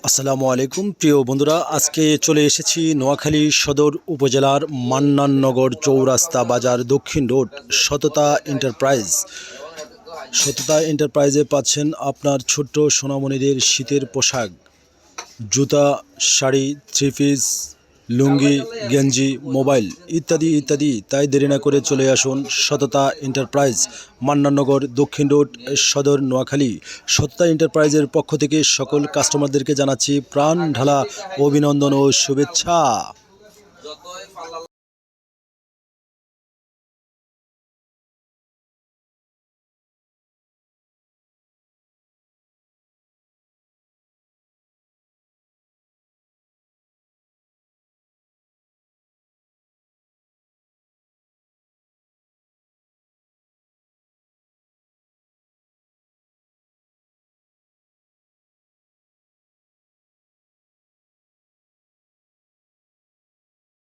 আসসালামু আলাইকুম প্রিয় বন্ধুরা, আজকে চলে এসেছি নোয়াখালী সদর উপজেলার মান্নাননগর চৌরাস্তা বাজার দক্ষিণ রোড সততা এন্টারপ্রাইজ। সততা এন্টারপ্রাইজে পাচ্ছেন আপনার ছোট্ট সোনামণিদের শীতের পোশাক, জুতা, শাড়ি, থ্রি পিস, লুঙ্গি, গেঞ্জি, মোবাইল ইত্যাদি ইত্যাদি। তাই দেরি না করে চলে আসুন সততা এন্টারপ্রাইজ, মান্নাননগর দক্ষিণ রোড সদর নোয়াখালী। সততা এন্টারপ্রাইজের পক্ষ থেকে সকল কাস্টমারদেরকে জানাচ্ছি প্রাণ ঢালা অভিনন্দন ও শুভেচ্ছা।